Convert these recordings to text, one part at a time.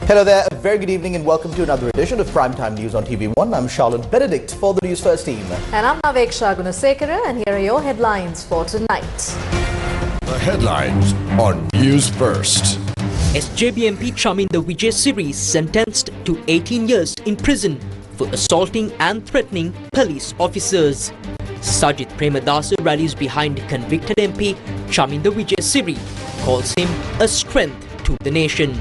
Hello there, a very good evening and welcome to another edition of Primetime News on TV1. I'm Charlotte Benedict for the Newsfirst team. And I'm Naveksha Gunasekara, and here are your headlines for tonight. The headlines on Newsfirst. SJB MP Chaminda Wijesiri sentenced to 18 years in prison for assaulting and threatening police officers. Sajith Premadasa rallies behind convicted MP Chaminda Wijesiri, calls him a strength to the nation.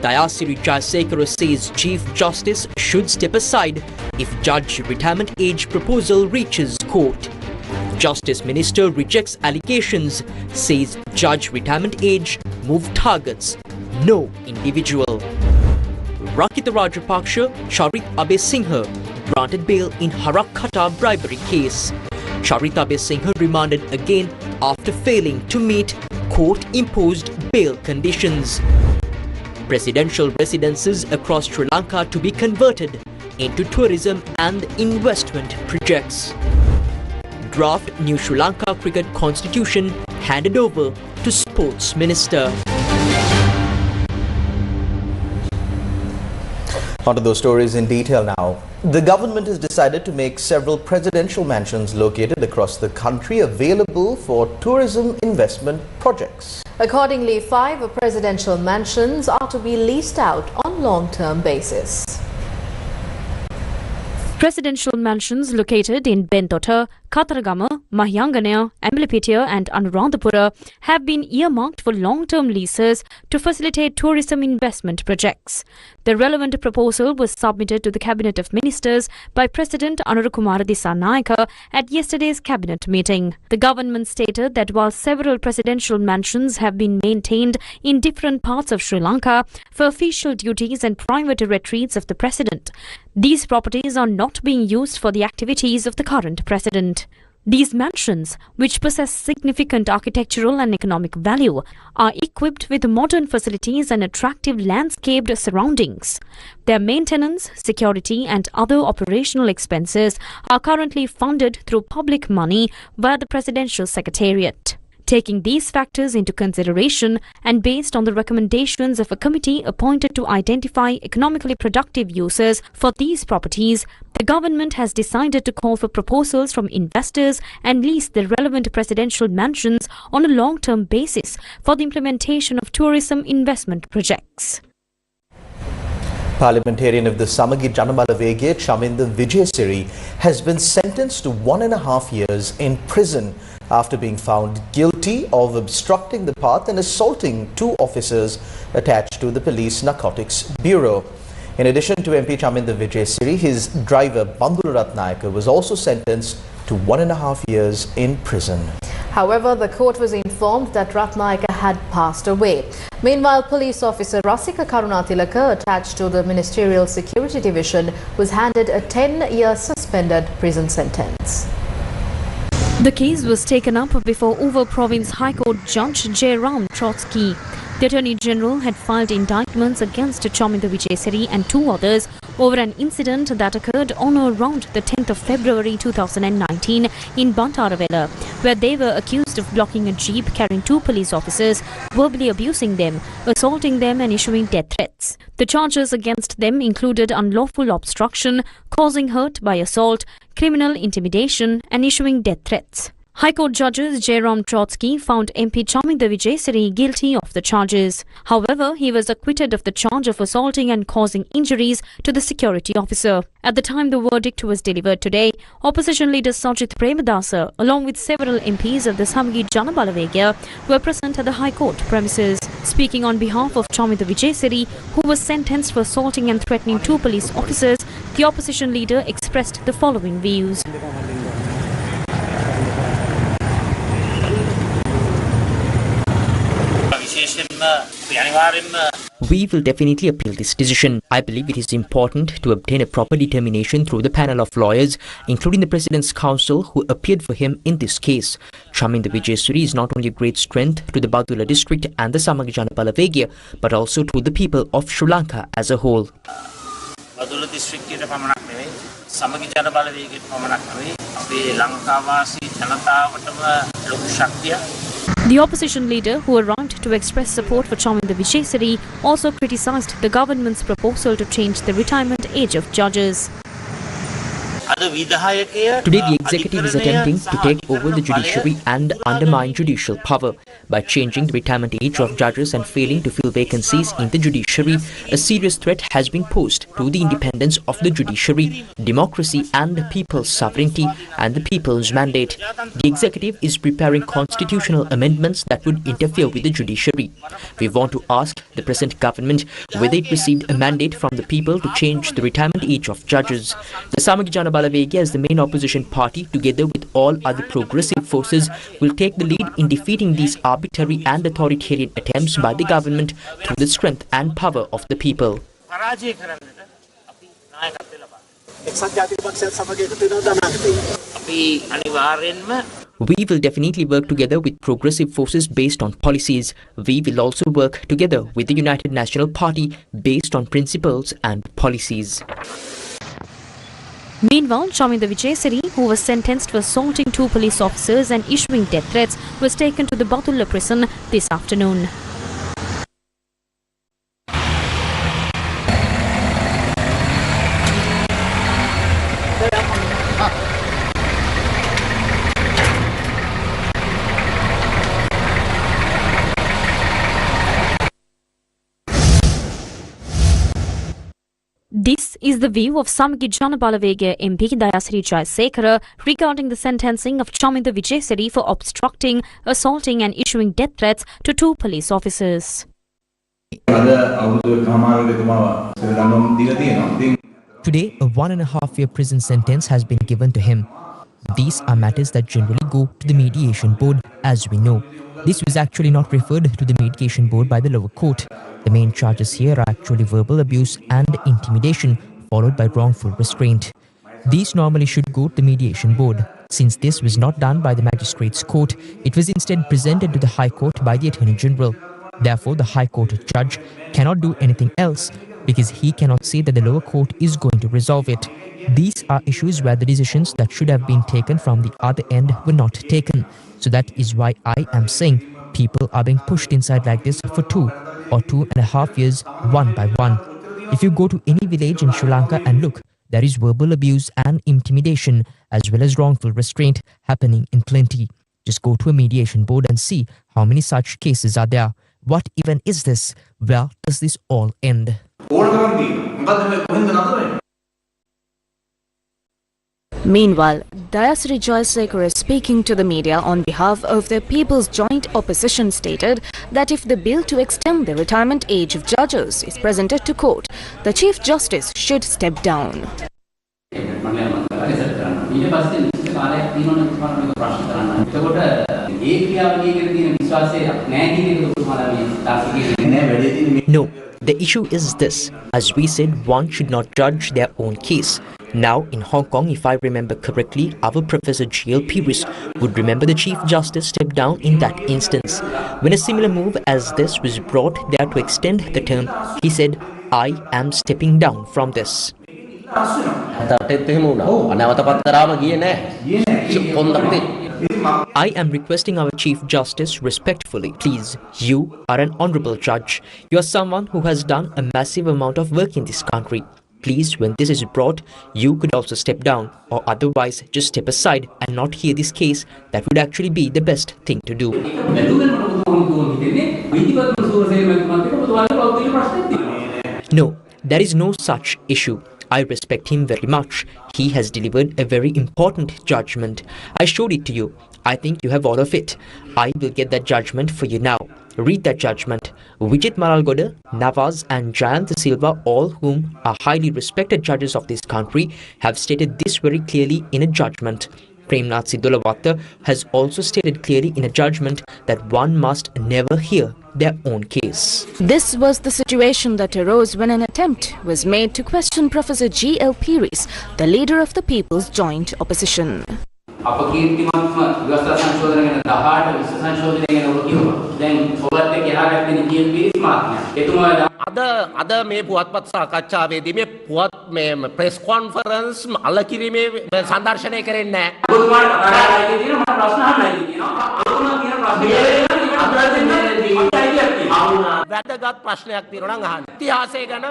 Dayasiri Jayasekara says Chief Justice should step aside if Judge retirement age proposal reaches court. Justice Minister rejects allegations, says Judge retirement age move targets no individual. Rakita Rajapaksha, Charit Abe Singha granted bail in Harakkata bribery case. Charit Abe Singha remanded again after failing to meet court-imposed bail conditions. Presidential residences across Sri Lanka to be converted into tourism and investment projects. Draft new Sri Lanka cricket constitution handed over to Sports Minister. On to those stories in detail now. The government has decided to make several presidential mansions located across the country available for tourism investment projects. Accordingly, 5 presidential mansions are to be leased out on long-term basis. Presidential mansions located in Bentota, Kataragama, Mahyanganaya, Ambalapitiya and Anuradhapura have been earmarked for long-term leases to facilitate tourism investment projects. The relevant proposal was submitted to the Cabinet of Ministers by President Anurukumara Dissanayaka at yesterday's Cabinet meeting. The government stated that while several presidential mansions have been maintained in different parts of Sri Lanka for official duties and private retreats of the President, these properties are not being used for the activities of the current President. These mansions, which possess significant architectural and economic value, are equipped with modern facilities and attractive landscaped surroundings. Their maintenance, security and other operational expenses are currently funded through public money via the Presidential Secretariat. Taking these factors into consideration and based on the recommendations of a committee appointed to identify economically productive uses for these properties, the government has decided to call for proposals from investors and lease the relevant presidential mansions on a long-term basis for the implementation of tourism investment projects. Parliamentarian of the Samagi Janabalawege, Chaminda Wijesiri, has been sentenced to 1.5 years in prison after being found guilty of obstructing the path and assaulting 2 officers attached to the Police Narcotics Bureau. In addition to MP Chaminda Wijesiri, his driver Bandula Ratnayaka was also sentenced to 1.5 years in prison. However, the court was informed that Ratnayaka had passed away. Meanwhile, police officer Rasika Karunatilaka, attached to the Ministerial Security Division, was handed a 10-year suspended prison sentence. The case was taken up before Uva Province High Court Judge Jairam Trotsky. The Attorney General had filed indictments against Chaminda Wijesiri and 2 others over an incident that occurred on or around the 10th of February 2019 in Bantaravela, where they were accused of blocking a jeep carrying 2 police officers, verbally abusing them, assaulting them and issuing death threats. The charges against them included unlawful obstruction, causing hurt by assault, criminal intimidation and issuing death threats. High Court judges Jairam Trotsky found MP Chaminda Wijesiri guilty of the charges. However, he was acquitted of the charge of assaulting and causing injuries to the security officer. At the time the verdict was delivered today, opposition leader Sajith Premadasa, along with several MPs of the Samagi Janabalawege, were present at the High Court premises. Speaking on behalf of Chaminda Wijesiri, who was sentenced for assaulting and threatening 2 police officers, the opposition leader expressed the following views. We will definitely appeal this decision. I believe it is important to obtain a proper determination through the panel of lawyers, including the President's Council, who appeared for him in this case. Chaminda Wijesiri is not only a great strength to the Badula district and the Samagi Janabalawege, but also to the people of Sri Lanka as a whole. Badula district Samagi Janabalawege පමණක් නෙවෙයි අපේ ලංකාවාසී ජනතාවටම ලොකු ශක්තියක් The opposition leader, who arrived to express support for Chaminda Wijesiri, also criticised the government's proposal to change the retirement age of judges. Today, the executive is attempting to take over the judiciary and undermine judicial power. By changing the retirement age of judges and failing to fill vacancies in the judiciary, a serious threat has been posed to the independence of the judiciary, democracy and people's sovereignty and the people's mandate. The executive is preparing constitutional amendments that would interfere with the judiciary. We want to ask the present government whether it received a mandate from the people to change the retirement age of judges. The Samagijana Wijesiri, as the main opposition party, together with all other progressive forces, will take the lead in defeating these arbitrary and authoritarian attempts by the government through the strength and power of the people. We will definitely work together with progressive forces based on policies. We will also work together with the United National Party based on principles and policies. Meanwhile, Chaminda Wijesiri, who was sentenced for assaulting 2 police officers and issuing death threats, was taken to the Batulla prison this afternoon. This is the view of Samagijana Wijesiri MP Dayasiri Jayasekara regarding the sentencing of Chaminda Wijesiri for obstructing, assaulting and issuing death threats to 2 police officers. Today, a 1.5-year prison sentence has been given to him. These are matters that generally go to the mediation board, as we know. This was actually not referred to the mediation board by the lower court. The main charges here are actually verbal abuse and intimidation, followed by wrongful restraint. These normally should go to the mediation board. Since this was not done by the magistrates' court, it was instead presented to the High Court by the Attorney General. Therefore, the High Court judge cannot do anything else because he cannot say that the lower court is going to resolve it. These are issues where the decisions that should have been taken from the other end were not taken. So that is why I am saying people are being pushed inside like this for 2 or 2.5 years, one by one. If you go to any village in Sri Lanka and look, there is verbal abuse and intimidation as well as wrongful restraint happening in plenty. Just go to a mediation board and see how many such cases are there. What even is this? Where does this all end? Meanwhile, Dayasiri Jayasekara, speaking to the media on behalf of the People's Joint Opposition, stated that if the bill to extend the retirement age of judges is presented to court, the Chief Justice should step down. No, the issue is this. As we said, one should not judge their own case. Now, in Hong Kong, if I remember correctly, our Professor G.L. Pires would remember the Chief Justice stepped down in that instance. When a similar move as this was brought there to extend the term, he said, I am stepping down from this. I am requesting our Chief Justice respectfully, please, you are an honorable judge. You are someone who has done a massive amount of work in this country. Please, when this is brought, you could also step down, or otherwise just step aside and not hear this case. That would actually be the best thing to do. No, there is no such issue. I respect him very much. He has delivered a very important judgment. I showed it to you. I think you have all of it. I will get that judgment for you now. Read that judgment. Vijit Maralgoda, Nawaz and Jayant Silva, all whom are highly respected judges of this country, have stated this very clearly in a judgment. Premnath Sidolawata has also stated clearly in a judgment that one must never hear their own case. This was the situation that arose when an attempt was made to question Professor G.L. Pires, the leader of the People's Joint Opposition. අද මේ පුවත්පත් සාකච්ඡාවේදී මේ පුවත් මේ press conference අලකිරීමේ සම්දර්ශනය කරන්නේ නැහැ. වැදගත් ප්‍රශ්නයක් තියෙනවා නම් අහන්න. ඉතිහාසය ගැන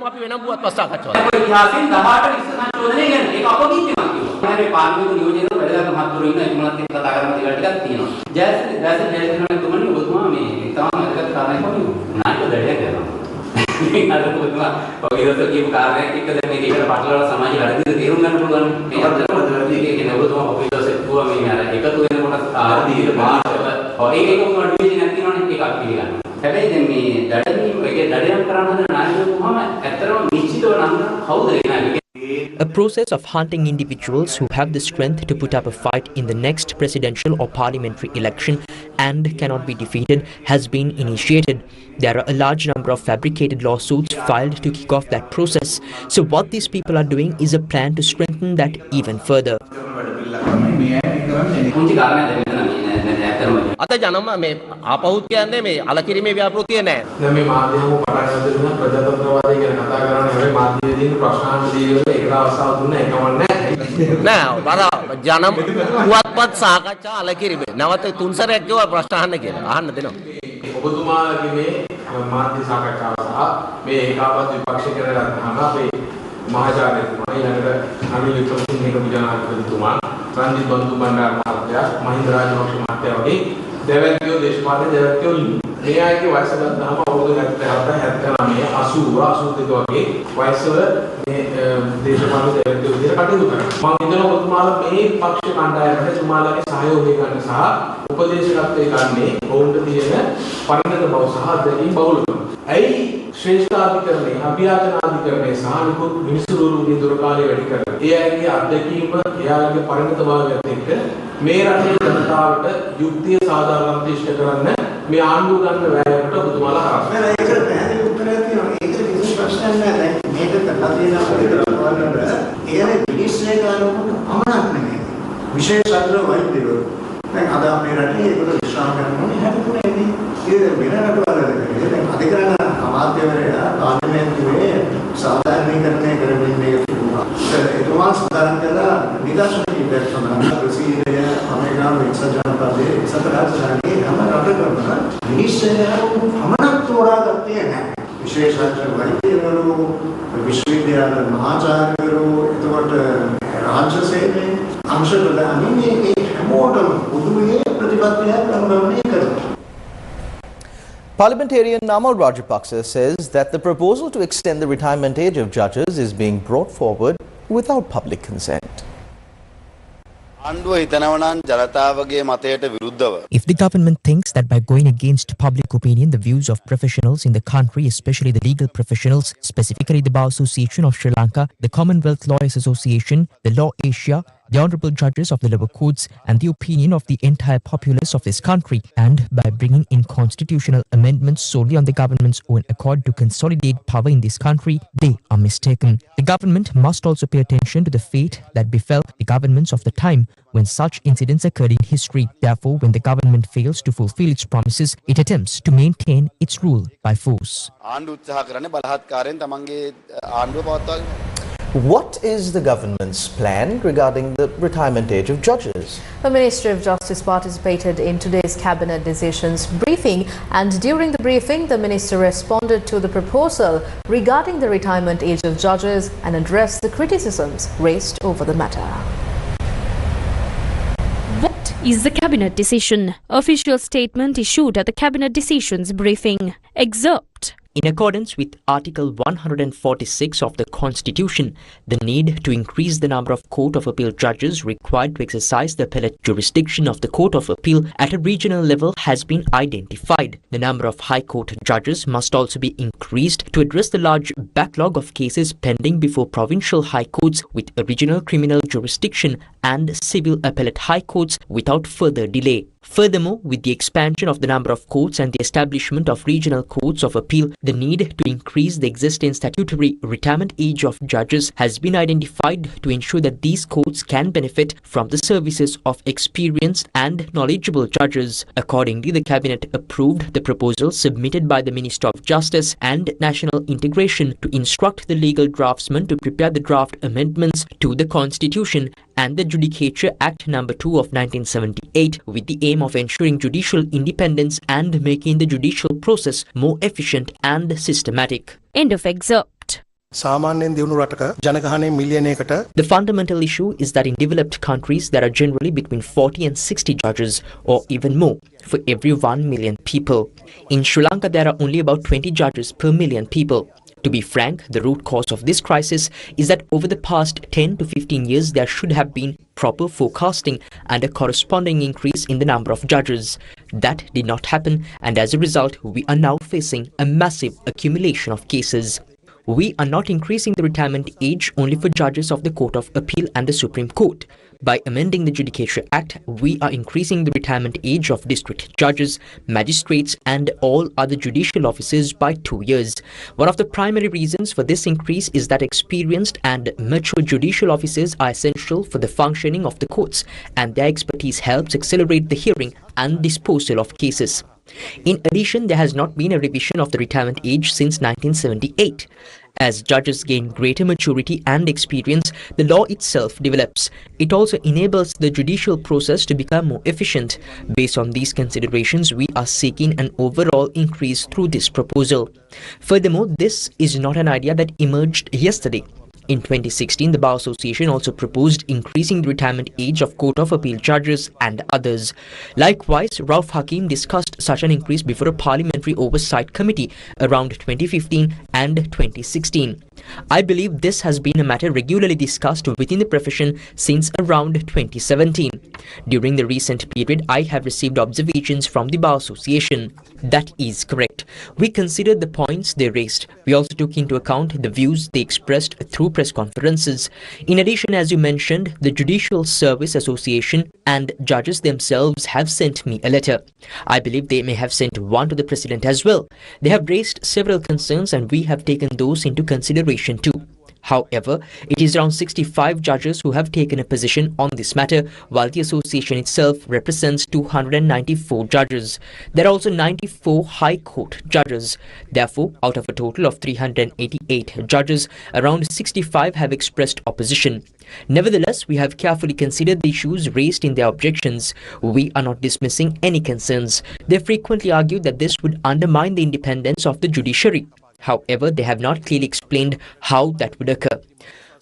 අපි වෙනම පුවත්පත් සාකච්ඡාවක්. ඉතිහාසයෙන් 18 විශ්ව සංශෝධනය ගැන ඒක අපකීර්තිමත් කියනවා. මේ පාර්ලිමේන්තු නියෝජනවල වැඩගත් මහත්වරු ඉන්න ඒගොල්ලන්ත් එක්ක කතා කරන දේවල් ටිකක් තියෙනවා. ජයසිරි තුමනි ඔබතුමා මේ තාම වැදගත් කාරණයක් වගේ නාට්‍ය දෙයක් කරනවා. අද ඔබතුමා ඔය විදිහට කියපු කාරණයක් එක්ක දැන් මේක එකට පටලවලා සමාජය වැඩිද තේරුම් ගන්න පුළුවන්. මේකත් වැදගත් කියන්නේ ඔබතුමා ඔය විදිහට පුවා මේ අර එකතු වෙන කොටස් ආදී භාෂාව ඒක ඔබතුමා ඩිවිෂන් එකක් තියෙනවනේ ඒක අපි පිළිගන්නවා. හැබැයි දැන් මේ දඩමී ඒකේ දඩයම් කරන්න හදන නායකතුමාම ඇත්තටම නිශ්චිතව නම් කවුද ඒ A process of hunting individuals who have the strength to put up a fight in the next presidential or parliamentary election and cannot be defeated has been initiated. There are a large number of fabricated lawsuits filed to kick off that process. So what these people are doing is a plan to strengthen that even further. අද ජනම මේ ආපහුත් කියන්නේ මේ අලකිරීමේ ව්‍යාපෘතිය නැහැ. දැන් මේ මාධ්‍යම පටන් ගන්න ප්‍රජාතන්ත්‍රවාදය ගැන කතා කරන්නේ හැබැයි මාධ්‍යවේදීන් ප්‍රශ්න අහන්න දීලා ඒකට අවස්ථාවක් දුන්න එකම නෑ. බර ජනම පුවත්පත් සාකච්ඡා අලකිරීමේ නැවත තුන් සැරයක් ගියා ප්‍රශ්න අහන්න කියලා. අහන්න දෙනවා. ඔබතුමාගේ මේ මාධ්‍ය සාකච්ඡාව සහ මේ ඒකාබද්ධ විපක්ෂ කරන අපේ මහාචාර්යතුමා ඊළඟට අනිල් වික්‍රමසිංහ ජනාධිපතිතුමා රන්ජිත් බන්දු බණ්ඩාර මහත්තයා මහින්ද රාජපක්ෂ මහත්තයා වගේ දෙවැද්දෝ දේශපාලන දෙවැද්දෝ ඉන්නවා. මේ අයගේ වයස ගත්තාම අවුරුදු 77 79 80 82 වගේ වයසවල මේ දේශපාලන දෙවැද්දෝ විදිහට කටයුතු කරනවා. මම හිතනවා ඔබතුමාලා මේ පක්ෂ කණ්ඩායමට තුමාලාගේ සහයෝගය ගන්න සහ උපදේශකත්වයේ ගන්නේ ඔවුන්ට තියෙන පරිණත බව සහ අධ්‍යයන බහුලකම. ඇයි ශ්‍රේෂ්ඨාධිකරණය අභ්‍යාචනාධිකරණය සහ නිකුත් මිනිසුරුගේ දුර කාලය වැඩි කරලා ඒ අයගේ අත්දැකීම එයාගේ පරිණතභාවයත් එක්ක මේ රටේ ජනතාවට යුක්තිය සාධාරණත්වය ඉෂ්ට කරන්න මේ ආණ්ඩුව ගන්න වෑයමට ඔබතුමාලා හරස් වෙනවා. ඒකට පැහැදිලි උත්තරයක් තියෙනවා. ඒකට කිසි ප්‍රශ්නයක් නැහැ. දැන් මේක කරලා තියෙන අපිට ඒනේ විනිශ්චය කරනකොට පමණක් නෙමෙයි. විශේෂඥ වෛද්‍යවරු දැන් අද අපේ රටේ ඒකට විශ්වාස කරනවා හැදුනේදී ඒ වෙන රටවල දැන් අධිකරණ අමාත්‍යවරයා පාර්ලිමේන්තුවේ සාධාරණීකරණය කරමින් මේක තිබුණා. ඒතුමා සාධාරණ කළා නිදර්ශන කීපයක් සඳහන් ප්‍රසිද්ධය අමරිකානු එක්සත් ජනපදයේ එක්සත් රාජ්‍යයන්ගේ හැම රටකම විනිශ්චය පමණක් තෝරාගත්තේ නැහැ. විශේෂඥ වෛද්‍යවරු විශ්වවිද්‍යාල මහාචාර්යවරු එතකොට රාජ්‍ය සේවයේ අංශ ප්‍රධානී මේ හැමෝටම පොදුවේ ප්‍රතිපත්තියක් අනුගමනය කරනවා. Parliamentarian Namal Rajapaksa says that the proposal to extend the retirement age of judges is being brought forward without public consent. If the government thinks that by going against public opinion, the views of professionals in the country, especially the legal professionals, specifically the Bar Association of Sri Lanka, the Commonwealth Lawyers Association, the Law Asia, the honourable judges of the lower courts and the opinion of the entire populace of this country, and by bringing in constitutional amendments solely on the government's own accord to consolidate power in this country, they are mistaken. The government must also pay attention to the fate that befell the governments of the time when such incidents occurred in history. Therefore, when the government fails to fulfill its promises, it attempts to maintain its rule by force. What is the government's plan regarding the retirement age of judges? The Ministry of Justice participated in today's cabinet decisions briefing, and during the briefing the minister responded to the proposal regarding the retirement age of judges and addressed the criticisms raised over the matter. What is the cabinet decision? Official statement issued at the cabinet decisions briefing. Excerpt. In accordance with Article 146 of the Constitution, the need to increase the number of Court of Appeal judges required to exercise the appellate jurisdiction of the Court of Appeal at a regional level has been identified. The number of High Court judges must also be increased to address the large backlog of cases pending before provincial high courts with original criminal jurisdiction and civil appellate high courts without further delay. Furthermore, with the expansion of the number of courts and the establishment of regional courts of appeal, the need to increase the existing statutory retirement age of judges has been identified to ensure that these courts can benefit from the services of experienced and knowledgeable judges. Accordingly, the Cabinet approved the proposal submitted by the Minister of Justice and National Integration to instruct the legal draftsman to prepare the draft amendments to the Constitution and the Judicature Act No. 2 of 1978 with the aim aim of ensuring judicial independence and making the judicial process more efficient and systematic. End of excerpt. The fundamental issue is that in developed countries there are generally between 40 and 60 judges or even more for every 1 million people. In Sri Lanka there are only about 20 judges per million people. To be frank, the root cause of this crisis is that over the past 10 to 15 years there should have been proper forecasting and a corresponding increase in the number of judges. That did not happen, and as a result we are now facing a massive accumulation of cases. We are not increasing the retirement age only for judges of the Court of Appeal and the Supreme Court. By amending the Judicial Act, we are increasing the retirement age of district judges, magistrates and all other judicial officers by 2 years. One of the primary reasons for this increase is that experienced and mature judicial officers are essential for the functioning of the courts, and their expertise helps accelerate the hearing and disposal of cases. In addition, there has not been a revision of the retirement age since 1978. As judges gain greater maturity and experience, the law itself develops. It also enables the judicial process to become more efficient. Based on these considerations, we are seeking an overall increase through this proposal. Furthermore, this is not an idea that emerged yesterday. In 2016, the Bar Association also proposed increasing the retirement age of Court of Appeal judges and others. Likewise, Rauf Hakim discussed such an increase before a Parliamentary Oversight Committee around 2015 and 2016. I believe this has been a matter regularly discussed within the profession since around 2017. During the recent period, I have received observations from the Bar Association. That is correct. We considered the points they raised. We also took into account the views they expressed through press conferences. In addition, as you mentioned, the Judicial Service Association and judges themselves have sent me a letter. I believe they may have sent one to the President as well. They have raised several concerns and we have taken those into consideration too. However, it is around 65 judges who have taken a position on this matter, while the association itself represents 294 judges. There are also 94 High Court judges. Therefore, out of a total of 388 judges, around 65 have expressed opposition. Nevertheless, we have carefully considered the issues raised in their objections. We are not dismissing any concerns. They frequently argue that this would undermine the independence of the judiciary. However, they have not clearly explained how that would occur.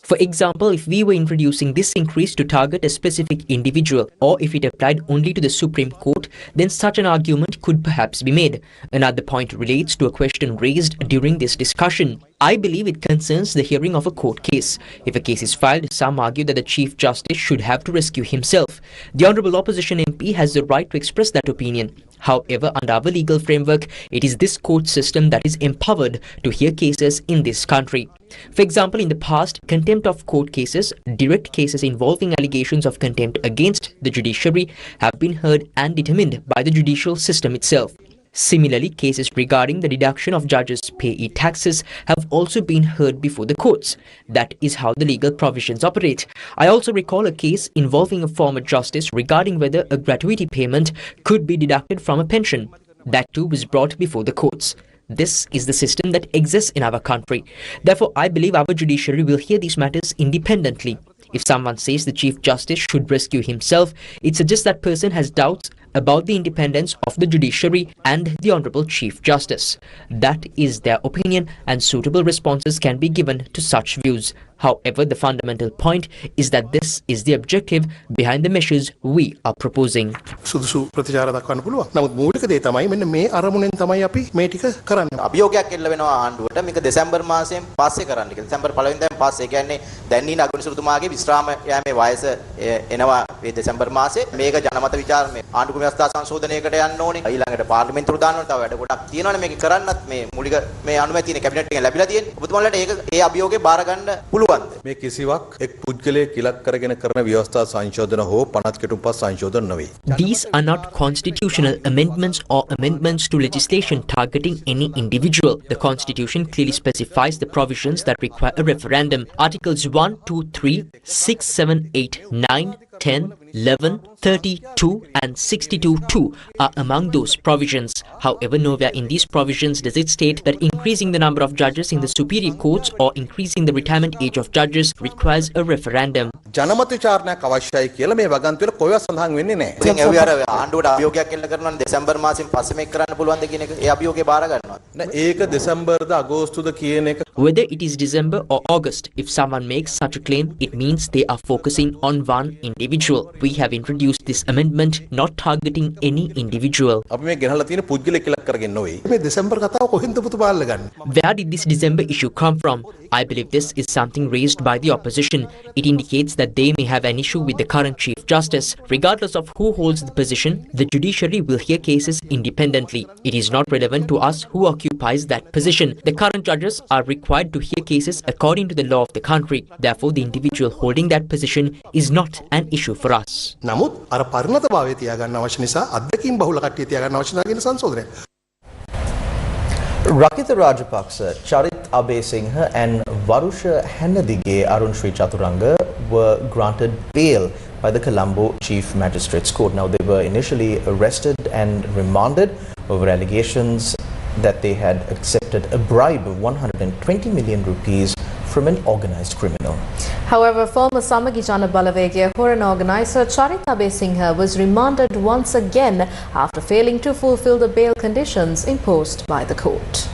For example, if we were introducing this increase to target a specific individual, or if it applied only to the Supreme Court, then such an argument could perhaps be made. Another point relates to a question raised during this discussion. I believe it concerns the hearing of a court case. If a case is filed, some argue that the Chief Justice should have to rescue himself. The Honourable Opposition MP has the right to express that opinion. However, under our legal framework, it is this court system that is empowered to hear cases in this country. For example, in the past, contempt of court cases, direct cases involving allegations of contempt against the judiciary, have been heard and determined by the judicial system itself. Similarly, cases regarding the deduction of judges' payee taxes have also been heard before the courts. That is how the legal provisions operate. I also recall a case involving a former justice regarding whether a gratuity payment could be deducted from a pension. That too was brought before the courts. This is the system that exists in our country. Therefore, I believe our judiciary will hear these matters independently. If someone says the Chief Justice should rescue himself, it suggests that person has doubts about the independence of the judiciary and the Honourable Chief Justice. That is their opinion, and suitable responses can be given to such views. However, the fundamental point is that this is the objective behind the measures we are proposing. අභියෝගයක් එල්ල වෙනවා ආණ්ඩුවට මේක දෙසැම්බර් මාසයෙන් පස්සේ කරන්න කියලා. දෙසැම්බර් පළවෙනිදාම පස්සේ කියන්නේ දැන් ඉන්න අගමැතිතුමාගේ විශ්‍රාම යෑමේ වයස එනවා මේ දෙසැම්බර් මාසේ. මේක ජනමත විචාර මේ ආණ්ඩුක්‍රම ව්‍යවස්ථා සංශෝධනයකට යන්න ඕනේ. ඊළඟට පාර්ලිමේන්තුවට දාන්න ඕනේ. තව වැඩ ගොඩක් තියෙනවානේ මේක කරන්නත් මේ මූලික මේ අනුමැතියනේ කැබිනට් එකෙන් ලැබිලා තියෙන්නේ. ඔබතුමාලට ඒක ඒ අභියෝගේ බාර ගන්න පුළුවන්ද? මේ කිසිවක් එක් පුද්ගලයෙක් ඉලක්ක කරගෙන කරන ව්‍යවස්ථා සංශෝධන හෝ පනත් කෙටුම්පත් සංශෝධන නෙවෙයි. These are not constitutional amendments or amendments to legislation targeting any individual. The Constitution clearly specifies the provisions that require a referendum. Articles 1, 2, 3, 6, 7, 8, 9, 10, 11, 32 and 62(2) are among those provisions. However, nowhere in these provisions does it state that increasing the number of judges in the superior courts or increasing the retirement age of judges requires a referendum. ජනමත විචාරණයක් අවශ්‍යයි කියලා මේ වගන්තුවල කොහෙවත් සඳහන් වෙන්නේ නැහැ. ඉතින් ඒ අර ආණ්ඩුවට අභියෝගයක් එල්ල කරනවා නම් දෙසැම්බර් මාසෙන් පස්සේ මේක කරන්න පුළුවන්ද කියන එක ඒ අභියෝගේ බාර ගන්නවා. නෑ ඒක දෙසැම්බර්ද අගෝස්තුද කියන එක Whether it is December or August, if someone makes such a claim, it means they are focusing on one individual. We have introduced this amendment not targeting any individual. අපි මේ ගෙනහලා තියෙන පුද්ගලෙක් කියලා කරගෙන නොවේ. මේ දෙසැම්බර් කතාව කොහෙන්ද පුතුපාල්ල ගන්න? Where did this December issue come from? I believe this is something raised by the opposition. It indicates that they may have an issue with the current Chief Justice. Regardless of who holds the position, the judiciary will hear cases independently. It is not relevant to us who occupies that position. The current judges are required to hear cases according to the law of the country. Therefore, the individual holding that position is not an issue for us. නමුත් අර පරිණතභාවය තියාගන්න අවශ්‍ය නිසා අධ්‍යක්ෂින් බහුල කට්ටිය තියාගන්න අවශ්‍ය නැහැ කියන සංශෝධනය. Rakitha Rajapaksa, Charit Abesinghe and Varusha Hennadige Arun Sri Chaturanga were granted bail by the Colombo Chief Magistrates Court. Now, they were initially arrested and remanded over allegations that they had accepted a bribe of 120 million rupees from an organised criminal. However, former Samagi Jana Balawegaya Horan organizer Charit Abesinghe was remanded once again after failing to fulfill the bail conditions imposed by the court.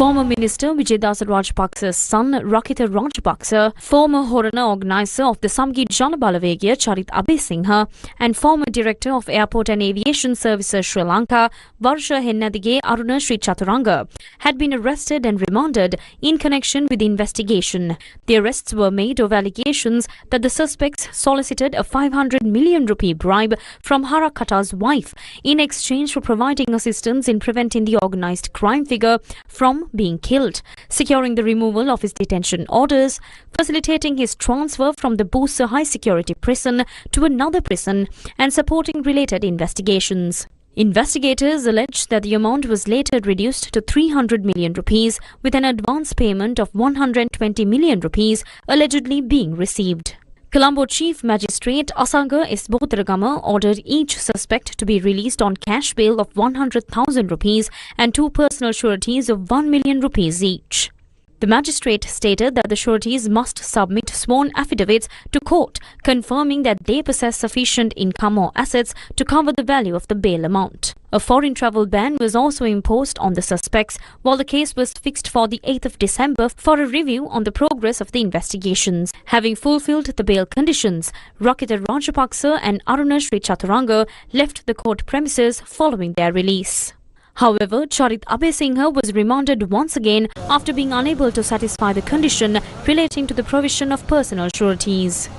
Former Minister Wijedasa Rajapaksa's son Rakitha Rajapaksa, former Horana organizer of the Samgi Jana Balawegaya Charit Abesinghe and former Director of Airport and Aviation Services Sri Lanka Varusha Hennadige Aruna Sri Chaturanga had been arrested and remanded in connection with the investigation. The arrests were made of allegations that the suspects solicited a 500 million rupee bribe from Harakata's wife in exchange for providing assistance in preventing the organised crime figure from being killed, securing the removal of his detention orders, facilitating his transfer from the Busa High Security Prison to another prison, and supporting related investigations. Investigators allege that the amount was later reduced to 300 million rupees, with an advance payment of 120 million rupees allegedly being received. Colombo Chief Magistrate Asanga S. Botragama ordered each suspect to be released on cash bail of 100,000 rupees and 2 personal sureties of 1 million rupees each. The magistrate stated that the sureties must submit sworn affidavits to court confirming that they possess sufficient income or assets to cover the value of the bail amount. A foreign travel ban was also imposed on the suspects, while the case was fixed for the 8th of December for a review on the progress of the investigations. Having fulfilled the bail conditions, Rakitha Rajapaksa and Aruna Sri Chaturanga left the court premises following their release. However, Charit Abesinghe was remanded once again after being unable to satisfy the condition relating to the provision of personal sureties.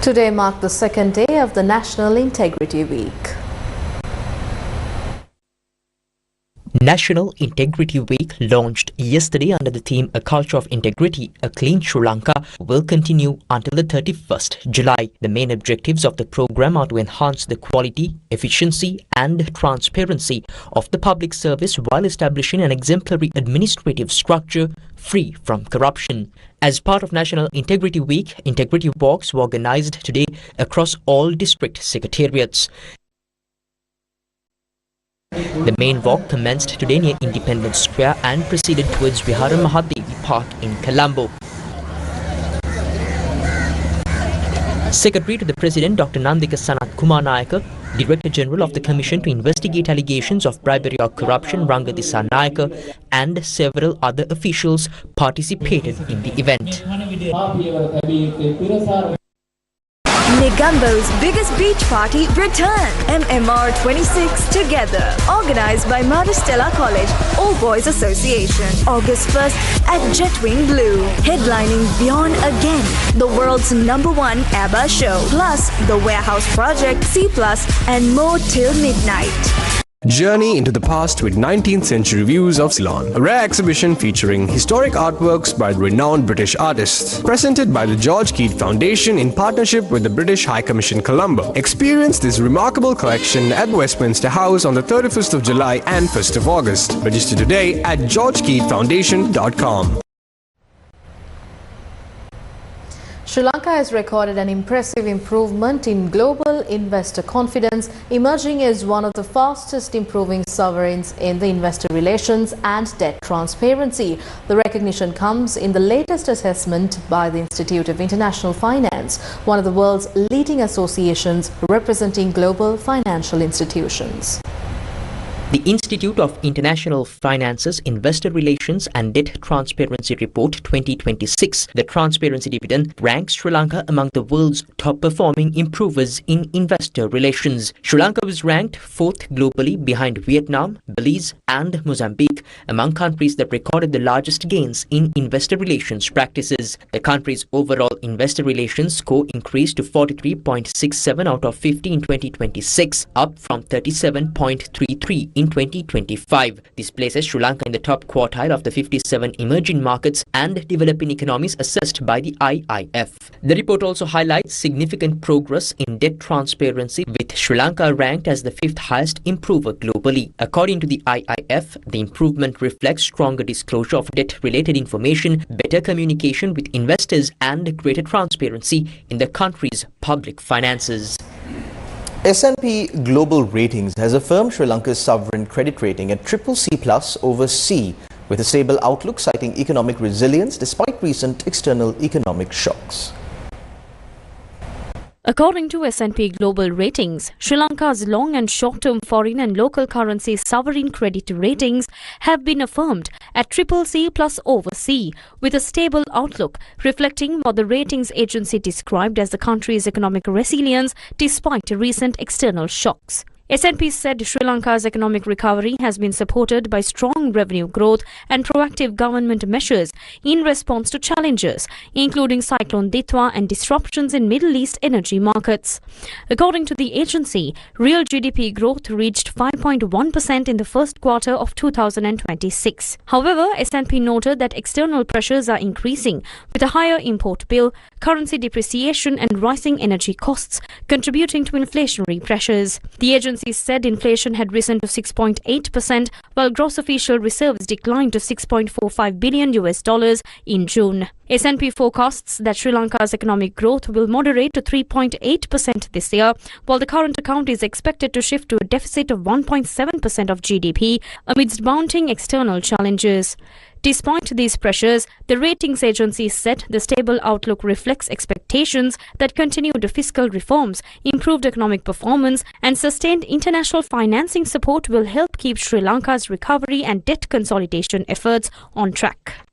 Today marked the second day of the National Integrity Week. National Integrity Week, launched yesterday under the theme A Culture of Integrity, A Clean Sri Lanka, will continue until the 31st July. The main objectives of the program are to enhance the quality, efficiency and transparency of the public service while establishing an exemplary administrative structure free from corruption. As part of National Integrity Week, integrity walks were organized today across all district secretariats. The main walk commenced today near Independence Square and proceeded towards Vihara Mahadevi Park in Colombo. Secretary to the President Dr. Nandika Sanat Kumar Nayaka, Director General of the Commission to investigate allegations of bribery or corruption Rangadisa Nayaka and several other officials participated in the event. Negambo's biggest beach party return. MMR 26 Together. Organised by Maristella College All Boys Association. August 1st at Jetwing Blue. Headlining Beyond Again, the world's #1 ABBA show. Plus The Warehouse Project, C+, and more till midnight. Journey into the past with 19th century views of Ceylon. A rare exhibition featuring historic artworks by renowned British artists. Presented by the George Keat Foundation in partnership with the British High Commission Colombo. Experience this remarkable collection at Westminster House on the 31st of July and 1st of August. Register today at georgekeatfoundation.com. Sri Lanka has recorded an impressive improvement in global investor confidence, emerging as one of the fastest improving sovereigns in the investor relations and debt transparency. The recognition comes in the latest assessment by the Institute of International Finance, one of the world's leading associations representing global financial institutions. The Institute of International Finance's Investor Relations and Debt Transparency Report 2026, the Transparency Dividend, ranks Sri Lanka among the world's top-performing improvers in investor relations. Sri Lanka was ranked 4th globally behind Vietnam, Belize and Mozambique among countries that recorded the largest gains in investor relations practices. The country's overall investor relations score increased to 43.67 out of 50 in 2026, up from 37.33 in 2025. This places Sri Lanka in the top quartile of the 57 emerging markets and developing economies assessed by the IIF. The report also highlights significant progress in debt transparency, with Sri Lanka ranked as the 5th highest improver globally. According to the IIF, the improvement reflects stronger disclosure of debt-related information, better communication with investors and greater transparency in the country's public finances. S&P Global Ratings has affirmed Sri Lanka's sovereign credit rating at CCC+ over C, with a stable outlook citing economic resilience despite recent external economic shocks. According to S&P Global Ratings, Sri Lanka's long and short-term foreign and local currency sovereign credit ratings have been affirmed at CCC+ over C, with a stable outlook, reflecting what the ratings agency described as the country's economic resilience despite recent external shocks. S&P said Sri Lanka's economic recovery has been supported by strong revenue growth and proactive government measures in response to challenges, including Cyclone Ditwa and disruptions in Middle East energy markets. According to the agency, real GDP growth reached 5.1% in the first quarter of 2026. However, S&P noted that external pressures are increasing, with a higher import bill, currency depreciation and rising energy costs contributing to inflationary pressures. The agency said inflation had risen to 6.8%, while gross official reserves declined to $6.45 billion in June. S&P forecasts that Sri Lanka's economic growth will moderate to 3.8% this year, while the current account is expected to shift to a deficit of 1.7% of GDP amidst mounting external challenges. Despite these pressures, the ratings agency said the stable outlook reflects expectations that continued fiscal reforms, improved economic performance and sustained international financing support will help keep Sri Lanka's recovery and debt consolidation efforts on track.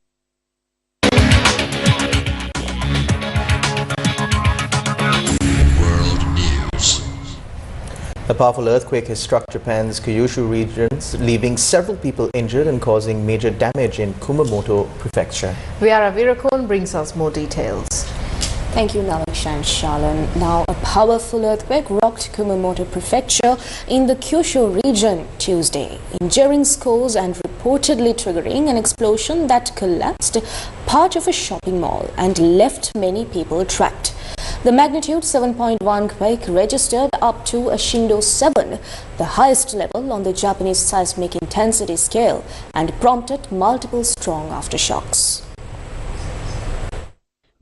A powerful earthquake has struck Japan's Kyushu regions, leaving several people injured and causing major damage in Kumamoto Prefecture. Viara Virakon brings us more details. Thank you, Nalaksha and Shalan. Now, a powerful earthquake rocked Kumamoto Prefecture in the Kyushu region Tuesday, injuring scores and reportedly triggering an explosion that collapsed part of a shopping mall and left many people trapped. The magnitude 7.1 quake registered up to a Shindo 7, the highest level on the Japanese seismic intensity scale, and prompted multiple strong aftershocks.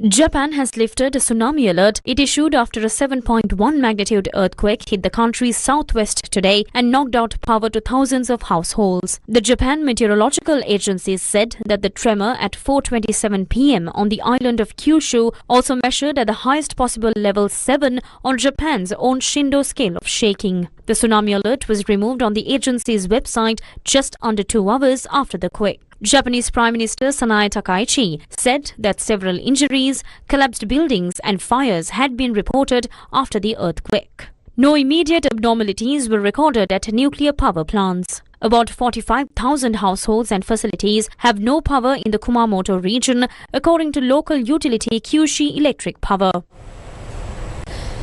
Japan has lifted a tsunami alert it issued after a 7.1 magnitude earthquake hit the country's southwest today and knocked out power to thousands of households. The Japan Meteorological Agency said that the tremor at 4:27 p.m. on the island of Kyushu also measured at the highest possible level 7 on Japan's own Shindo scale of shaking. The tsunami alert was removed on the agency's website just under 2 hours after the quake. Japanese Prime Minister Sanae Takaichi said that several injuries, collapsed buildings and fires had been reported after the earthquake. No immediate abnormalities were recorded at nuclear power plants. About 45,000 households and facilities have no power in the Kumamoto region, according to local utility Kyushu Electric Power.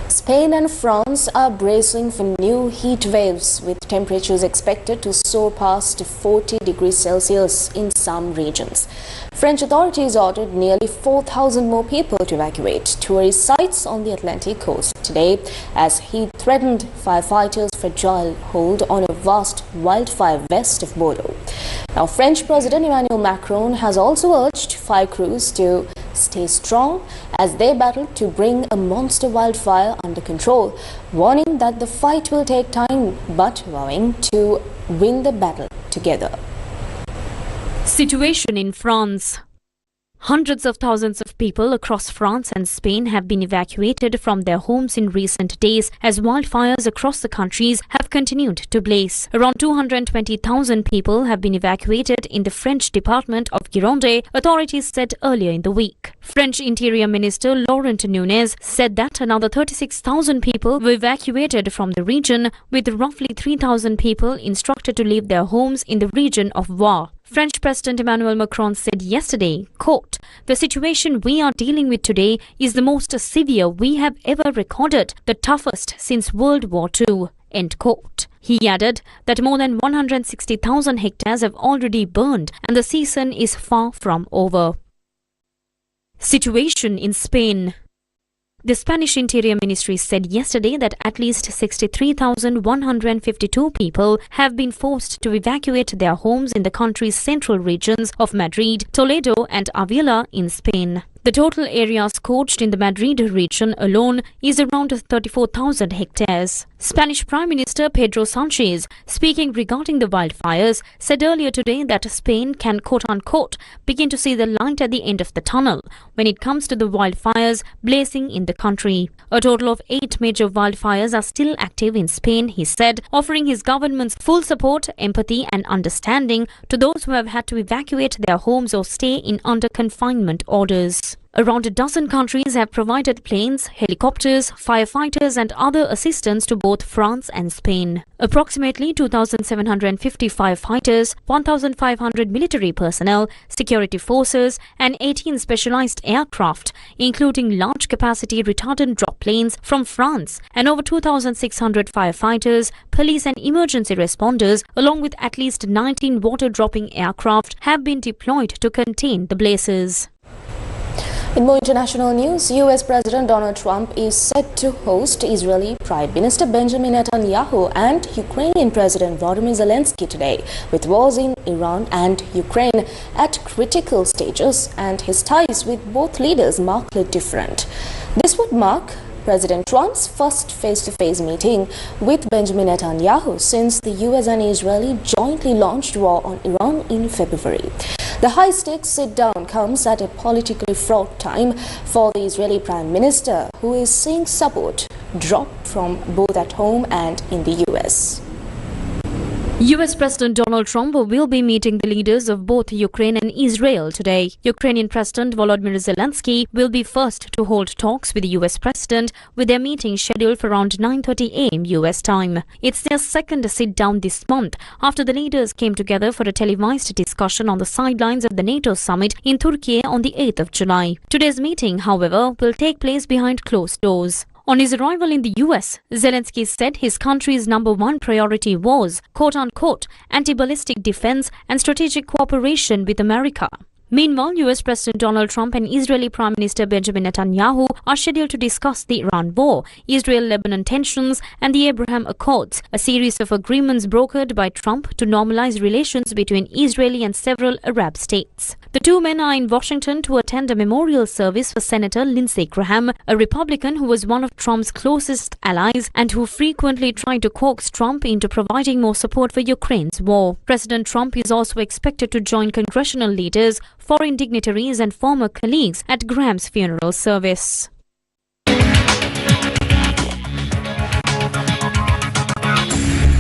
Spain and France are bracing for new heat waves, with temperatures expected to soar past 40 degrees Celsius in some regions. French authorities ordered nearly 4,000 more people to evacuate tourist sites on the Atlantic coast today as heat threatened firefighters' fragile hold on a vast wildfire west of Bordeaux. Now, French President Emmanuel Macron has also urged fire crews to stay strong as they battle to bring a monster wildfire under control, warning that the fight will take time but vowing to win the battle together. Situation in France. Hundreds of thousands of people across France and Spain have been evacuated from their homes in recent days as wildfires across the countries have continued to blaze. Around 220,000 people have been evacuated in the French department of Gironde, authorities said earlier in the week. French Interior Minister Laurent Nunez said that another 36,000 people were evacuated from the region, with roughly 3,000 people instructed to leave their homes in the region of Var. French President Emmanuel Macron said yesterday, quote, "The situation we are dealing with today is the most severe we have ever recorded, the toughest since World War II." End quote. He added that more than 160,000 hectares have already burned and the season is far from over. Situation in Spain. The Spanish Interior Ministry said yesterday that at least 63,152 people have been forced to evacuate their homes in the country's central regions of Madrid, Toledo and Avila in Spain. The total area scorched in the Madrid region alone is around 34,000 hectares. Spanish Prime Minister Pedro Sanchez, speaking regarding the wildfires, said earlier today that Spain can quote-unquote begin to see the light at the end of the tunnel when it comes to the wildfires blazing in the country. A total of 8 major wildfires are still active in Spain, he said, offering his government's full support, empathy and understanding to those who have had to evacuate their homes or stay in under confinement orders. Around a dozen countries have provided planes, helicopters, firefighters and other assistance to both France and Spain. Approximately 2,750 firefighters, 1,500 military personnel, security forces and 18 specialized aircraft, including large-capacity retardant drop planes from France, and over 2,600 firefighters, police and emergency responders, along with at least 19 water-dropping aircraft, have been deployed to contain the blazes. In more international news, US President Donald Trump is set to host Israeli Prime Minister Benjamin Netanyahu and Ukrainian President Volodymyr Zelensky today, with wars in Iran and Ukraine at critical stages and his ties with both leaders markedly different. This would mark President Trump's first face-to-face meeting with Benjamin Netanyahu since the US and Israeli jointly launched war on Iran in February. The high-stakes sit-down comes at a politically fraught time for the Israeli Prime Minister, who is seeing support drop from both at home and in the US. US President Donald Trump will be meeting the leaders of both Ukraine and Israel today. Ukrainian President Volodymyr Zelensky will be first to hold talks with the US President, with their meeting scheduled for around 9:30 a.m. US time. It's their second sit-down this month after the leaders came together for a televised discussion on the sidelines of the NATO summit in Turkey on the 8th of July. Today's meeting, however, will take place behind closed doors. On his arrival in the US, Zelensky said his country's number one priority was, quote-unquote, anti-ballistic defense and strategic cooperation with America. Meanwhile, US President Donald Trump and Israeli Prime Minister Benjamin Netanyahu are scheduled to discuss the Iran war, Israel-Lebanon tensions and the Abraham Accords, a series of agreements brokered by Trump to normalize relations between Israeli and several Arab states. The two men are in Washington to attend a memorial service for Senator Lindsey Graham, a Republican who was one of Trump's closest allies and who frequently tried to coax Trump into providing more support for Ukraine's war. President Trump is also expected to join congressional leaders, foreign dignitaries and former colleagues at Graham's funeral service.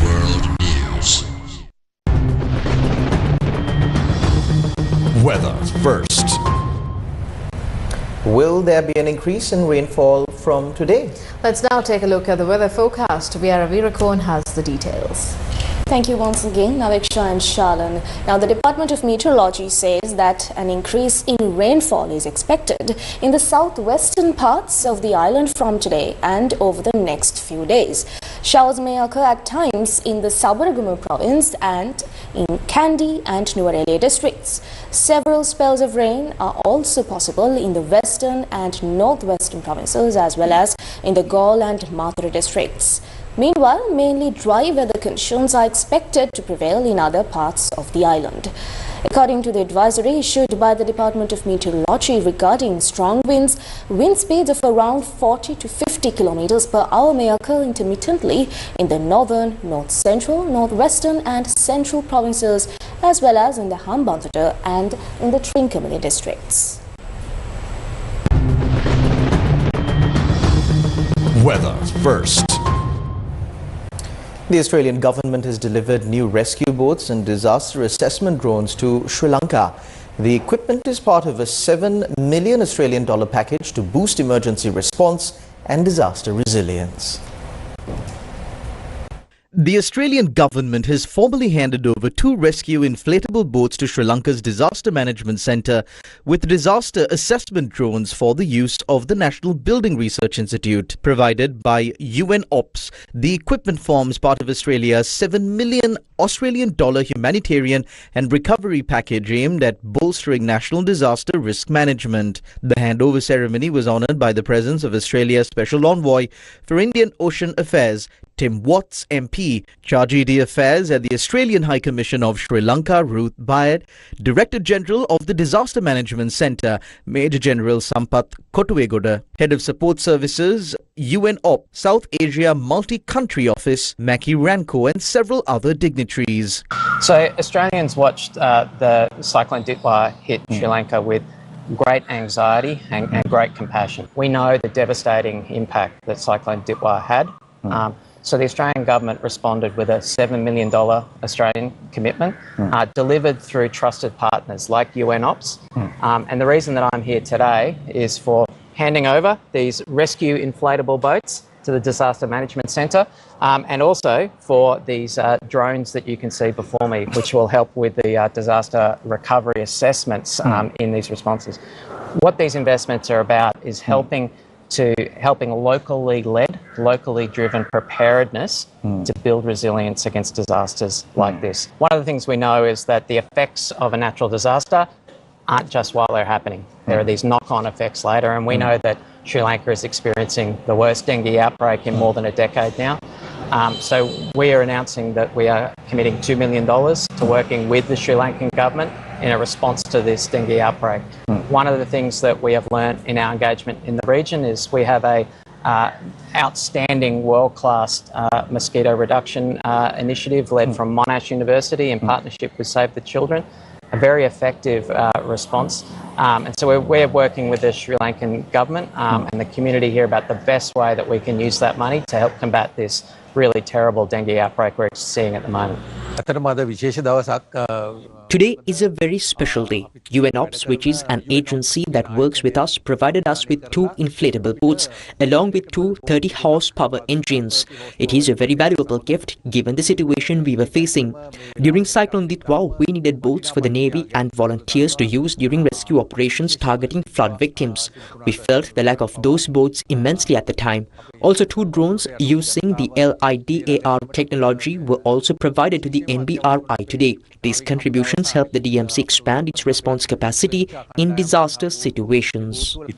World News. Weather first. Will there be an increase in rainfall from today? Let's now take a look at the weather forecast. Viara Virakon has the details. Thank you once again, Naviksha and Shalan. Now, the Department of Meteorology says that an increase in rainfall is expected in the southwestern parts of the island from today and over the next few days. Showers may occur at times in the Sabaragamu province and in Kandy and Nuwara districts. Several spells of rain are also possible in the western and northwestern provinces as well as in the Gaul and Mathura districts. Meanwhile, mainly dry weather conditions are expected to prevail in other parts of the island. According to the advisory issued by the Department of Meteorology regarding strong winds, wind speeds of around 40 to 50 kilometers per hour may occur intermittently in the northern, north-central, northwestern and central provinces, as well as in the Hambantota and in the Trincomalee districts. Weather first. The Australian government has delivered new rescue boats and disaster assessment drones to Sri Lanka. The equipment is part of a $7 million Australian dollar package to boost emergency response and disaster resilience. The Australian government has formally handed over 2 rescue inflatable boats to Sri Lanka's Disaster Management Centre with disaster assessment drones for the use of the National Building Research Institute. Provided by UN Ops, the equipment forms part of Australia's $7 million Australian dollar humanitarian and recovery package aimed at bolstering national disaster risk management. The handover ceremony was honoured by the presence of Australia's Special Envoy for Indian Ocean Affairs, Tim Watts MP, Charge ED Affairs at the Australian High Commission of Sri Lanka, Ruth Bayat, Director General of the Disaster Management Centre, Major General Sampath Kotuwegoda, Head of Support Services, UN OP, South Asia Multi-Country Office, Maki Ranko and several other dignitaries. So Australians watched the Cyclone Ditwa hit Sri Lanka with great anxiety and great compassion. We know the devastating impact that Cyclone Ditwa had. So the Australian government responded with a $7 million Australian commitment, delivered through trusted partners like UN Ops. And the reason that I'm here today is for handing over these rescue inflatable boats to the Disaster Management Centre, and also for these drones that you can see before me, which will help with the disaster recovery assessments in these responses. What these investments are about is helping locally led, locally driven preparedness to build resilience against disasters like this. One of the things we know is that the effects of a natural disaster aren't just while they're happening. There are these knock-on effects later, and we know that Sri Lanka is experiencing the worst dengue outbreak in more than a decade now. So we are announcing that we are committing $2 million to working with the Sri Lankan government in a response to this dengue outbreak. One of the things that we have learnt in our engagement in the region is we have a outstanding world-class mosquito reduction initiative led from Monash University in partnership with Save the Children. A very effective response. And so we're working with the Sri Lankan government and the community here about the best way that we can use that money to help combat this really terrible dengue outbreak we're seeing at the moment. Today is a very special day. UN Ops, which is an agency that works with us, provided us with 2 inflatable boats along with 2 30-horsepower engines. It is a very valuable gift given the situation we were facing. During Cyclone Ditwa, we needed boats for the Navy and volunteers to use during rescue operations targeting flood victims. We felt the lack of those boats immensely at the time. Also, 2 drones using the LIDAR technology were also provided to the NBRI today. These contributions help the DMC expand its response capacity in disaster situations. The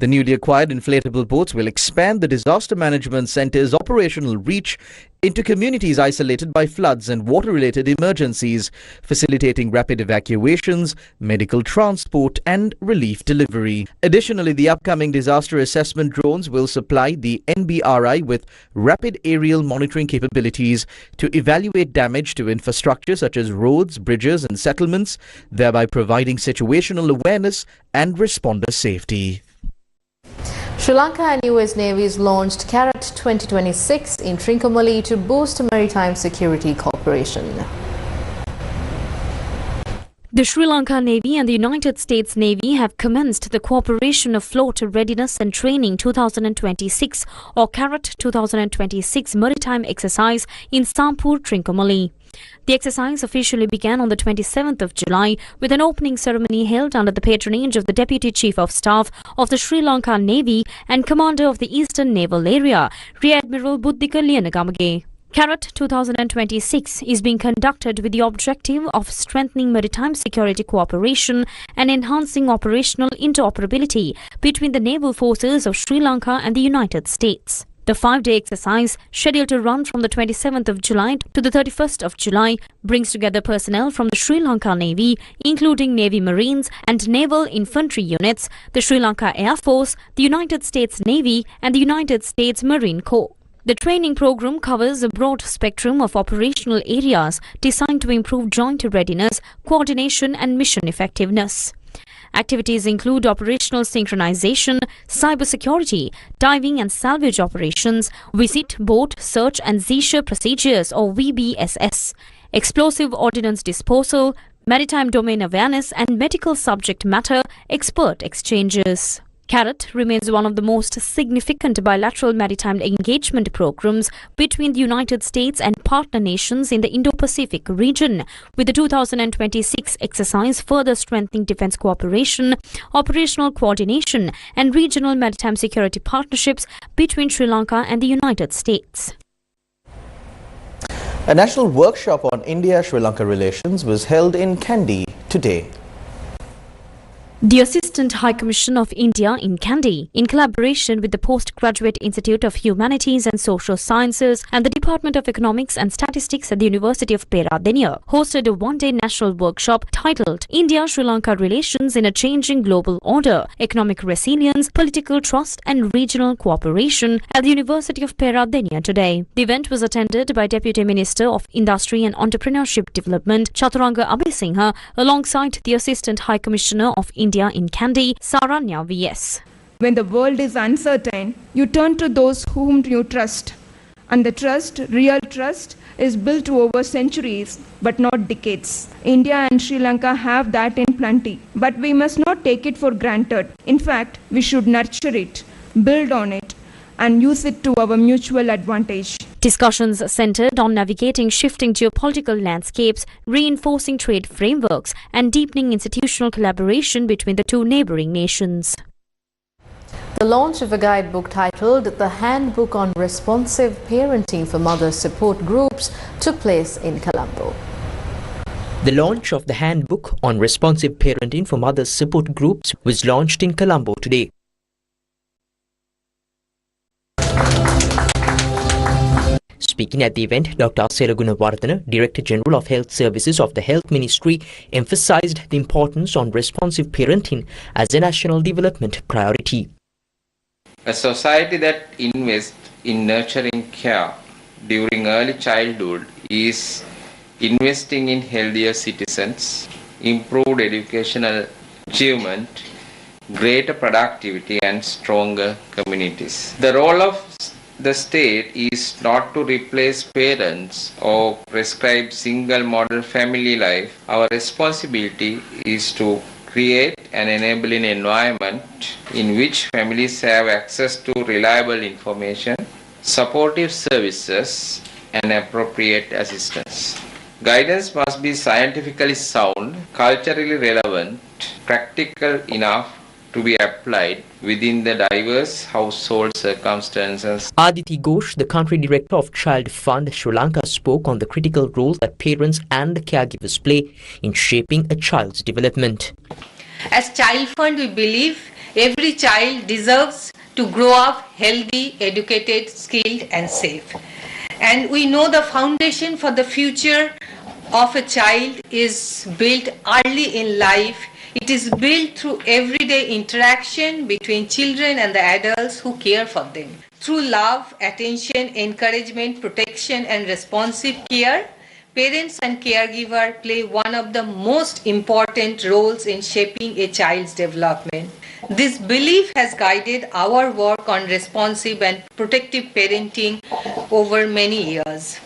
newly acquired inflatable boats will expand the Disaster Management Centre's operational reach into communities isolated by floods and water-related emergencies, facilitating rapid evacuations, medical transport and relief delivery. Additionally, the upcoming disaster assessment drones will supply the NBRI with rapid aerial monitoring capabilities to evaluate damage to infrastructure such as roads, bridges and settlements, thereby providing situational awareness and responder safety. Sri Lanka and US Navies launched Carrot 2026 in Trincomalee to boost maritime security cooperation. The Sri Lanka Navy and the United States Navy have commenced the Cooperation of Float Readiness and Training 2026 or Carrot 2026 maritime exercise in Sampur, Trincomalee. The exercise officially began on the 27th of July with an opening ceremony held under the patronage of the Deputy Chief of Staff of the Sri Lanka Navy and Commander of the Eastern Naval Area, Rear Admiral Buddhika Lianagamage. CARAT 2026 is being conducted with the objective of strengthening maritime security cooperation and enhancing operational interoperability between the naval forces of Sri Lanka and the United States. The 5-day exercise, scheduled to run from the 27th of July to the 31st of July, brings together personnel from the Sri Lanka Navy, including Navy Marines and Naval Infantry units, the Sri Lanka Air Force, the United States Navy and the United States Marine Corps. The training program covers a broad spectrum of operational areas designed to improve joint readiness, coordination and mission effectiveness. Activities include operational synchronization, cybersecurity, diving and salvage operations, visit, boat, search and seizure procedures or VBSS, explosive ordnance disposal, maritime domain awareness and medical subject matter expert exchanges. CARAT remains one of the most significant bilateral maritime engagement programs between the United States and partner nations in the Indo-Pacific region, with the 2026 exercise further strengthening defense cooperation, operational coordination and regional maritime security partnerships between Sri Lanka and the United States. A national workshop on India-Sri Lanka relations was held in Kandy today. The Assistant High Commission of India in Kandy, in collaboration with the Postgraduate Institute of Humanities and Social Sciences and the Department of Economics and Statistics at the University of Peradeniya, hosted a one-day national workshop titled India-Sri Lanka Relations in a Changing Global Order, Economic Resilience, Political Trust and Regional Cooperation at the University of Peradeniya today. The event was attended by Deputy Minister of Industry and Entrepreneurship Development, Chaturanga Abhisinghe, alongside the Assistant High Commissioner of India in Kandy, Saranya VS. When the world is uncertain, you turn to those whom you trust. And the trust, real trust, is built over centuries, but not decades. India and Sri Lanka have that in plenty, but we must not take it for granted. In fact, we should nurture it, build on it, and use it to our mutual advantage. Discussions centered on navigating shifting geopolitical landscapes, reinforcing trade frameworks, and deepening institutional collaboration between the two neighboring nations. The launch of a guidebook titled The Handbook on Responsive Parenting for Mother Support Groups took place in Colombo. The launch of the Handbook on Responsive Parenting for Mother Support Groups was launched in Colombo today. Speaking at the event, Dr. Selagunawardena, Director General of Health Services of the Health Ministry, emphasized the importance on responsive parenting as a national development priority. A society that invests in nurturing care during early childhood is investing in healthier citizens, improved educational achievement, greater productivity and stronger communities. The role of the state is not to replace parents or prescribe single model family life. Our responsibility is to create an enabling environment in which families have access to reliable information, supportive services, and appropriate assistance. Guidance must be scientifically sound, culturally relevant, practical enough to be applied within the diverse household circumstances. Aditi Ghosh, the country director of Child Fund Sri Lanka, spoke on the critical role that parents and caregivers play in shaping a child's development. As Child Fund, we believe every child deserves to grow up healthy, educated, skilled and safe. And we know the foundation for the future of a child is built early in life. It is built through everyday interaction between children and the adults who care for them. Through love, attention, encouragement, protection and responsive care, parents and caregivers play one of the most important roles in shaping a child's development. This belief has guided our work on responsive and protective parenting over many years.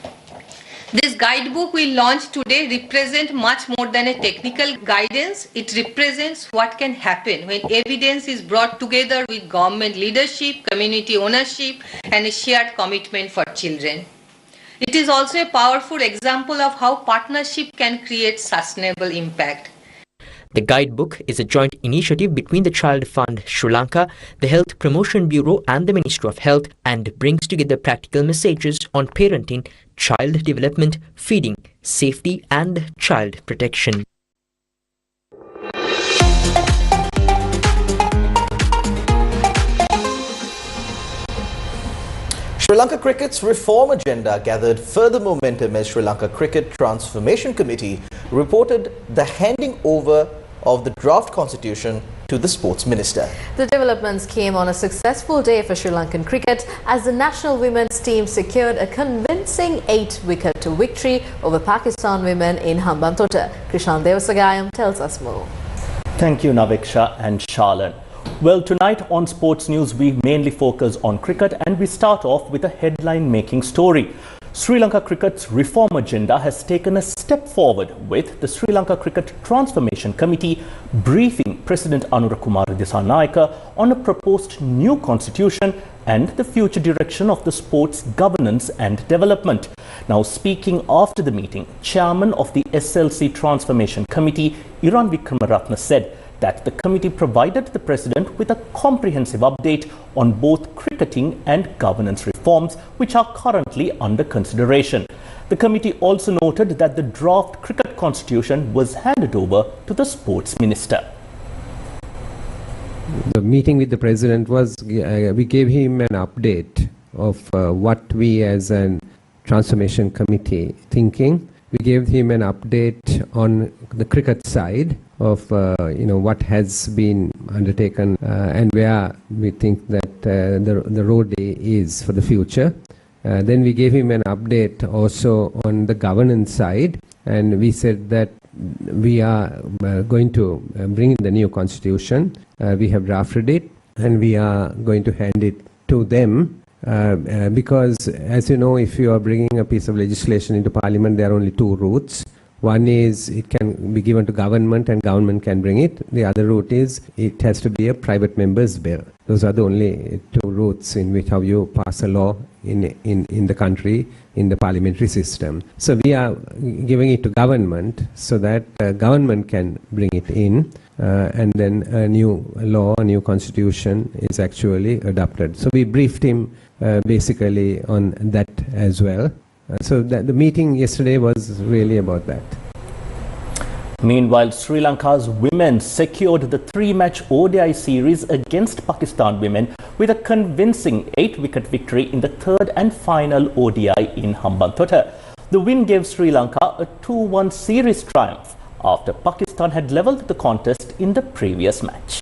This guidebook we launched today represents much more than a technical guidance. It represents what can happen when evidence is brought together with government leadership, community ownership, and a shared commitment for children. It is also a powerful example of how partnership can create sustainable impact. The guidebook is a joint initiative between the Child Fund Sri Lanka, the Health Promotion Bureau and the Ministry of Health, and brings together practical messages on parenting, child development, feeding, safety and child protection. Sri Lanka Cricket's reform agenda gathered further momentum as Sri Lanka Cricket Transformation Committee reported the handing over of the draft constitution to the Sports Minister. The developments came on a successful day for Sri Lankan cricket as the national women's team secured a convincing 8-wicket victory over Pakistan women in Hambantota. Krishan Devasagayam tells us more. Thank you, Naviksha and Charlotte. Well, tonight on Sports News, we mainly focus on cricket and we start off with a headline-making story. Sri Lanka Cricket's reform agenda has taken a step forward with the Sri Lanka Cricket Transformation Committee briefing President Anurakumara Dissanayake on a proposed new constitution and the future direction of the sports governance and development. Now, speaking after the meeting, Chairman of the SLC Transformation Committee, Iran Vikramaratne, said that the committee provided the President with a comprehensive update on both cricketing and governance reforms which are currently under consideration. The committee also noted that the draft cricket constitution was handed over to the Sports Minister. The meeting with the President was, we gave him an update of what we as a transformation committee thinking. We gave him an update on the cricket side of what has been undertaken and where we think that the road is for the future. Then we gave him an update also on the governance side, and we said that we are going to bring in the new constitution. We have drafted it and we are going to hand it to them. Because, as you know, if you are bringing a piece of legislation into Parliament, there are only two routes. One is it can be given to government and government can bring it. The other route is it has to be a private member's bill. Those are the only two routes in which how you pass a law in the country, in the parliamentary system. So we are giving it to government so that government can bring it in and then a new law, a new constitution is actually adopted. So we briefed him basically on that as well. So the meeting yesterday was really about that. Meanwhile, Sri Lanka's women secured the 3-match ODI series against Pakistan women with a convincing 8-wicket victory in the third and final ODI in Hambantota. The win gave Sri Lanka a 2-1 series triumph after Pakistan had levelled the contest in the previous match.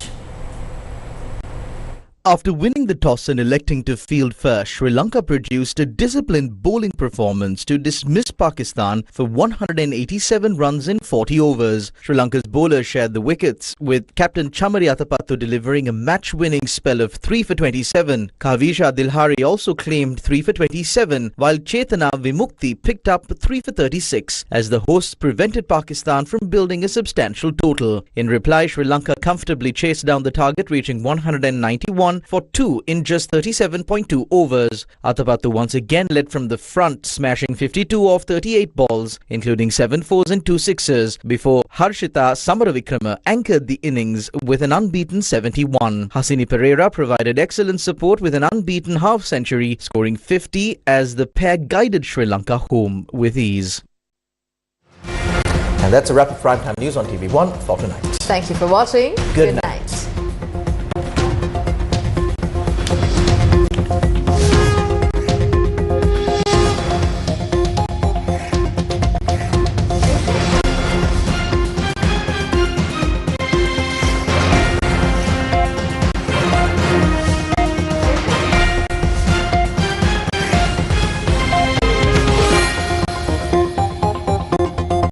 After winning the toss and electing to field first, Sri Lanka produced a disciplined bowling performance to dismiss Pakistan for 187 runs in 40 overs. Sri Lanka's bowlers shared the wickets, with captain Chamari Atapattu delivering a match-winning spell of 3 for 27. Kavisha Dilhari also claimed 3 for 27, while Chetana Vimukti picked up 3 for 36 as the hosts prevented Pakistan from building a substantial total. In reply, Sri Lanka comfortably chased down the target, reaching 191 for 2 in just 37.2 overs. Atapattu once again led from the front, smashing 52 off 38 balls, including 7 fours and 2 sixes, before Harshita Samaravikrama anchored the innings with an unbeaten 71. Hasini Pereira provided excellent support with an unbeaten half-century, scoring 50 as the pair guided Sri Lanka home with ease. And that's a wrap of Primetime News on TV1 for tonight. Thank you for watching. Good night.